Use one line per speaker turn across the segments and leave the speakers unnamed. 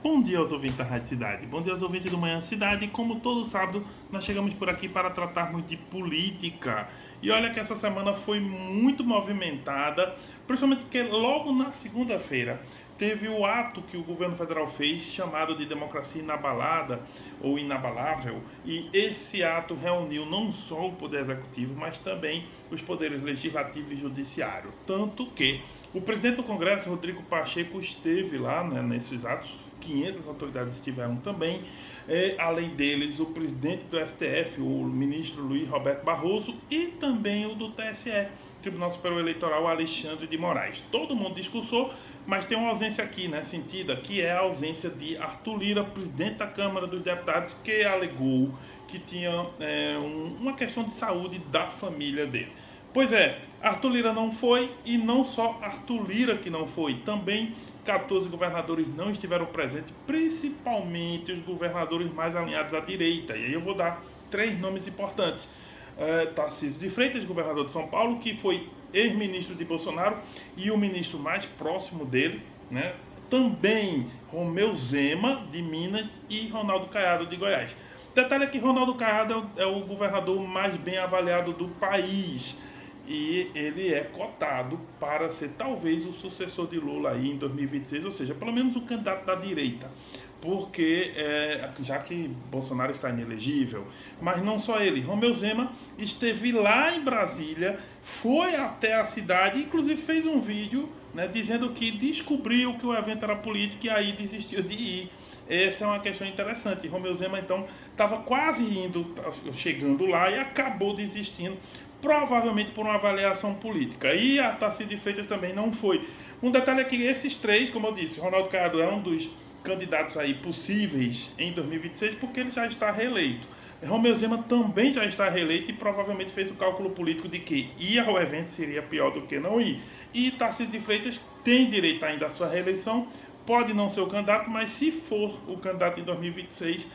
Bom dia aos ouvintes da Rádio Cidade, bom dia aos ouvintes do Manhã Cidade. E como todo sábado, nós chegamos por aqui para tratarmos de política. E olha que essa semana foi muito movimentada, principalmente porque logo na segunda-feira teve o ato que o governo federal fez, chamado de democracia inabalada ou inabalável. E esse ato reuniu não só o poder executivo, mas também os poderes legislativo e judiciário. Tanto que o presidente do Congresso, Rodrigo Pacheco, esteve lá, né, nesses atos. 500 autoridades estiveram também, além deles o presidente do STF, o ministro Luiz Roberto Barroso, e também o do TSE, Tribunal Superior Eleitoral, Alexandre de Moraes. Todo mundo discursou, mas tem uma ausência aqui, né, sentida, que é a ausência de Arthur Lira, presidente da Câmara dos Deputados, que alegou que tinha uma questão de saúde da família dele. Pois é, Arthur Lira não foi, e não só Arthur Lira que não foi, também 14 governadores não estiveram presentes, principalmente os governadores mais alinhados à direita. E aí eu vou dar 3 nomes importantes. Tarcísio de Freitas, governador de São Paulo, que foi ex-ministro de Bolsonaro e o ministro mais próximo dele, né? Também Romeu Zema, de Minas, e Ronaldo Caiado, de Goiás. Detalhe é que Ronaldo Caiado é o governador mais bem avaliado do país. E ele é cotado para ser talvez o sucessor de Lula aí em 2026, ou seja, pelo menos o candidato da direita, porque já que Bolsonaro está inelegível. Mas não só ele, Romeu Zema esteve lá em Brasília, foi até a cidade, inclusive fez um vídeo, né, dizendo que descobriu que o evento era político e aí desistiu de ir. Essa é uma questão interessante. Romeu Zema então estava quase chegando lá e acabou desistindo, provavelmente por uma avaliação política. E a Tarcísio de Freitas também não foi. Um detalhe é que esses 3, como eu disse, Ronaldo Caiado é um dos candidatos aí possíveis em 2026, porque ele já está reeleito. Romeu Zema também já está reeleito e provavelmente fez o cálculo político de que ir ao evento seria pior do que não ir. E Tarcísio de Freitas tem direito ainda à sua reeleição, pode não ser o candidato, mas se for o candidato em 2026,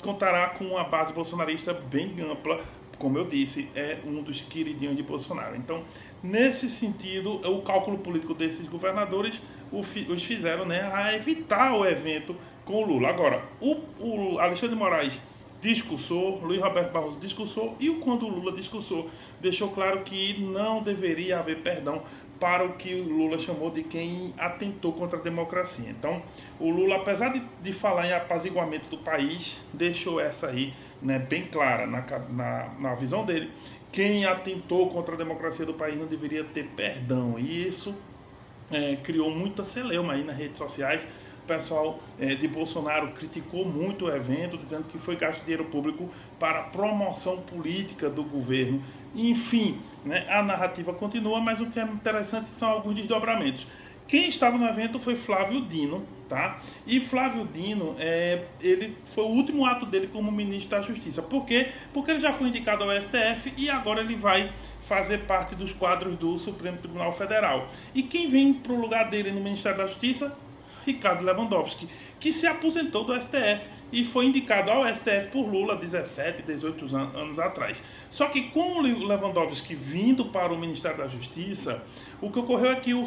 contará com uma base bolsonarista bem ampla. Como eu disse, é um dos queridinhos de Bolsonaro. Então, nesse sentido, o cálculo político desses governadores os fizeram, né, a evitar o evento com o Lula. Agora, o Alexandre de Moraes discursou, Luiz Roberto Barroso discursou, e quando o Lula discursou, deixou claro que não deveria haver perdão para o que o Lula chamou de quem atentou contra a democracia. Então, o Lula, apesar de falar em apaziguamento do país, deixou essa aí, né, bem clara na visão dele. Quem atentou contra a democracia do país não deveria ter perdão. E isso criou muita celeuma aí nas redes sociais. O pessoal de Bolsonaro criticou muito o evento, dizendo que foi gasto dinheiro público para promoção política do governo. Enfim, né, a narrativa continua, mas o que é interessante são alguns desdobramentos. Quem estava no evento foi Flávio Dino, tá? E Flávio Dino, ele foi o último ato dele como ministro da Justiça. Por quê? Porque ele já foi indicado ao STF e agora ele vai fazer parte dos quadros do Supremo Tribunal Federal. E quem vem para o lugar dele no Ministério da Justiça? Ricardo Lewandowski, que se aposentou do STF e foi indicado ao STF por Lula 17, 18 anos atrás. Só que com o Lewandowski vindo para o Ministério da Justiça, o que ocorreu é que o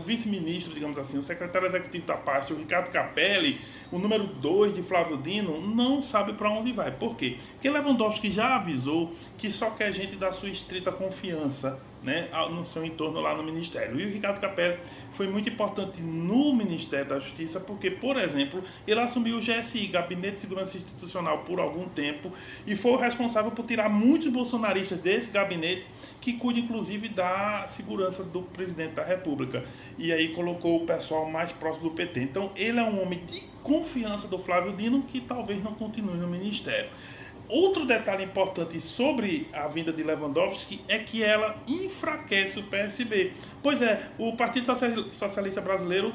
vice-ministro, digamos assim, o secretário executivo da pasta, o Ricardo Capelli, o número 2 de Flávio Dino, não sabe para onde vai. Por quê? Porque Lewandowski já avisou que só quer gente da sua estrita confiança, né, no seu entorno lá no Ministério. E o Ricardo Capelli foi muito importante no Ministério da Justiça porque, por exemplo, ele assumiu o GSI, Gabinete de Segurança Institucional, por algum tempo e foi o responsável por tirar muitos bolsonaristas desse gabinete, que cuida inclusive da segurança do presidente da República. E aí colocou o pessoal mais próximo do PT. Então ele é um homem de confiança do Flávio Dino que talvez não continue no Ministério. Outro detalhe importante sobre a vinda de Lewandowski é que ela enfraquece o PSB. Pois é, o Partido Socialista Brasileiro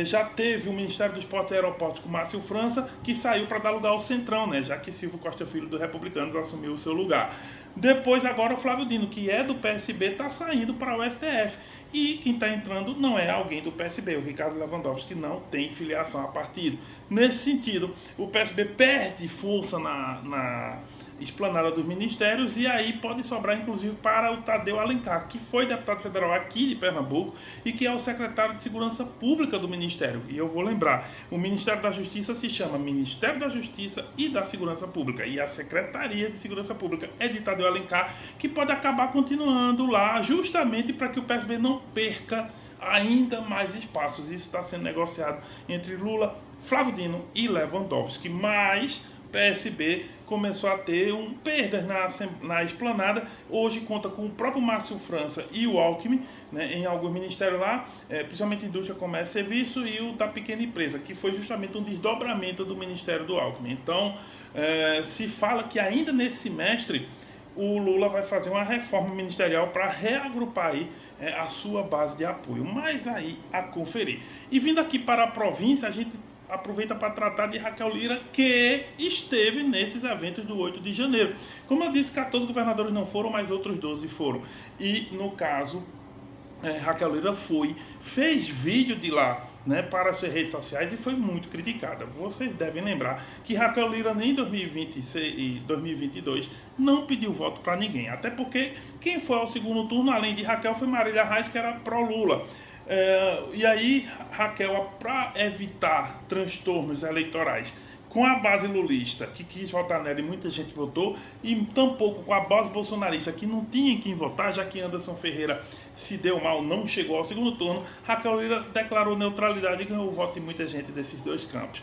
já teve o Ministério dos Portos e Aeroportos com Márcio França, que saiu para dar lugar ao Centrão, né, já que Silvio Costa Filho dos Republicanos assumiu o seu lugar. Depois, agora, o Flávio Dino, que é do PSB, está saindo para o STF. E quem está entrando não é alguém do PSB, o Ricardo Lewandowski não tem filiação a partido. Nesse sentido, o PSB perde força esplanada dos ministérios, e aí pode sobrar inclusive para o Tadeu Alencar, que foi deputado federal aqui de Pernambuco e que é o secretário de Segurança Pública do Ministério. E eu vou lembrar, o Ministério da Justiça se chama Ministério da Justiça e da Segurança Pública, e a Secretaria de Segurança Pública é de Tadeu Alencar, que pode acabar continuando lá justamente para que o PSB não perca ainda mais espaços. Isso está sendo negociado entre Lula, Flávio Dino e Lewandowski, mas PSB começou a ter perdas na esplanada. Hoje conta com o próprio Márcio França e o Alckmin, né, em alguns ministérios lá, principalmente Indústria, Comércio e Serviço, e o da Pequena Empresa, que foi justamente um desdobramento do Ministério do Alckmin. Então, se fala que ainda nesse semestre o Lula vai fazer uma reforma ministerial para reagrupar aí a sua base de apoio, mas aí a conferir. E vindo aqui para a província, a gente aproveita para tratar de Raquel Lira, que esteve nesses eventos do 8 de janeiro. Como eu disse, 14 governadores não foram, mas outros 12 foram. E, no caso, Raquel Lira fez vídeo de lá, né, para as suas redes sociais e foi muito criticada. Vocês devem lembrar que Raquel Lira nem em 2026 e 2022 não pediu voto para ninguém. Até porque quem foi ao segundo turno, além de Raquel, foi Marília Reis, que era pró-Lula. E aí, Raquel, para evitar transtornos eleitorais com a base lulista, que quis votar nela e muita gente votou, e tampouco com a base bolsonarista, que não tinha em quem votar, já que Anderson Ferreira se deu mal, não chegou ao segundo turno, Raquel Lira declarou neutralidade e ganhou o voto de muita gente desses dois campos.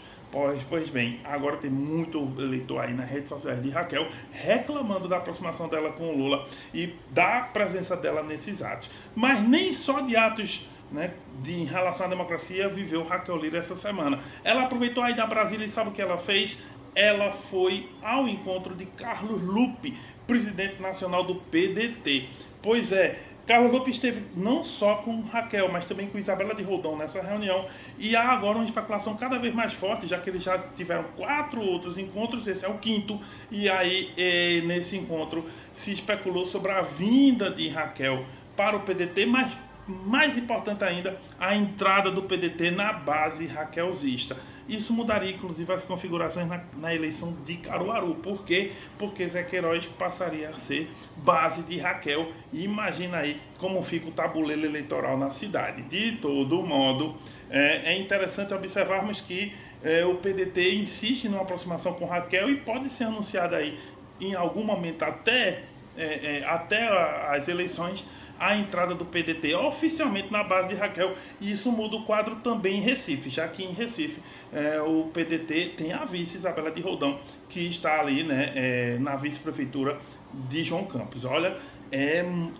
Pois bem, agora tem muito eleitor aí nas redes sociais de Raquel reclamando da aproximação dela com o Lula e da presença dela nesses atos. Mas nem só de atos, né, em relação à democracia viveu Raquel Lira essa semana. Ela aproveitou aí da Brasília e sabe o que ela fez? Ela foi ao encontro de Carlos Lupe, presidente nacional do PDT. Pois é, Carlos Lupe esteve não só com Raquel, mas também com Isabela de Roldão nessa reunião. E há agora uma especulação cada vez mais forte, já que eles já tiveram 4 outros encontros, esse é o 5º. E aí, nesse encontro, se especulou sobre a vinda de Raquel para o PDT, mas mais importante ainda, a entrada do PDT na base raquelzista. Isso mudaria, inclusive, as configurações na eleição de Caruaru. Por quê? Porque Zé Queiroz passaria a ser base de Raquel. E imagina aí como fica o tabuleiro eleitoral na cidade. De todo modo, é interessante observarmos que o PDT insiste numa aproximação com Raquel e pode ser anunciada aí em algum momento até as eleições a entrada do PDT oficialmente na base de Raquel, e isso muda o quadro também em Recife, já que em Recife o PDT tem a vice Isabela de Roldão, que está ali, né, na vice-prefeitura de João Campos. Olha,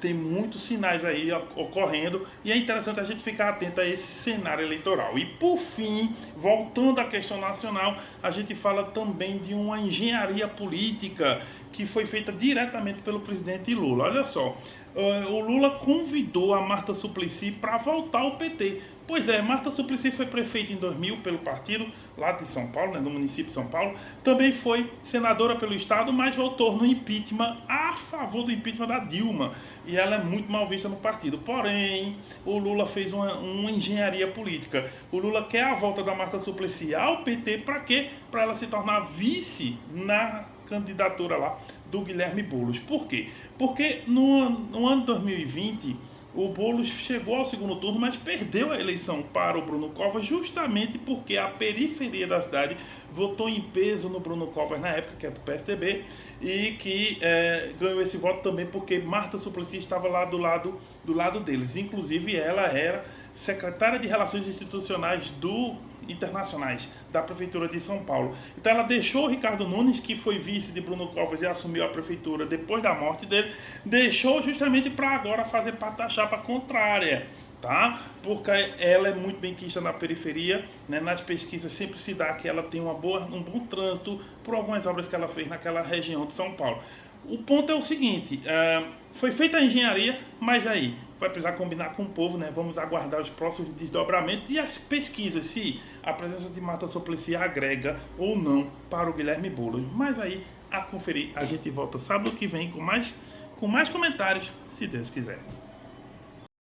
tem muitos sinais aí ocorrendo e é interessante a gente ficar atento a esse cenário eleitoral. E por fim, voltando à questão nacional, a gente fala também de uma engenharia política que foi feita diretamente pelo presidente Lula. Olha só, o Lula convidou a Marta Suplicy para voltar ao PT. Pois é, Marta Suplicy foi prefeita em 2000 pelo partido, lá de São Paulo, né, no município de São Paulo. Também foi senadora pelo estado, mas votou no impeachment, a favor do impeachment da Dilma. E ela é muito mal vista no partido. Porém, o Lula fez uma engenharia política. O Lula quer a volta da Marta Suplicy ao PT, para quê? Para ela se tornar vice na candidatura lá do Guilherme Boulos. Por quê? Porque no ano 2020... o Boulos chegou ao segundo turno, mas perdeu a eleição para o Bruno Covas, justamente porque a periferia da cidade votou em peso no Bruno Covas na época, que é do PSDB, e que ganhou esse voto também porque Marta Suplicy estava lá do lado deles. Inclusive, ela era secretária de Relações Institucionais internacionais da Prefeitura de São Paulo. Então ela deixou o Ricardo Nunes, que foi vice de Bruno Covas e assumiu a prefeitura depois da morte dele, deixou justamente para agora fazer parte da chapa contrária, tá? Porque ela é muito benquista na periferia, né? Nas pesquisas sempre se dá que ela tem um bom trânsito por algumas obras que ela fez naquela região de São Paulo. O ponto é o seguinte, foi feita a engenharia, mas aí vai precisar combinar com o povo, né? Vamos aguardar os próximos desdobramentos e as pesquisas, se a presença de Marta Suplicy agrega ou não para o Guilherme Boulos. Mas aí, a conferir, a gente volta sábado que vem com mais comentários, se Deus quiser.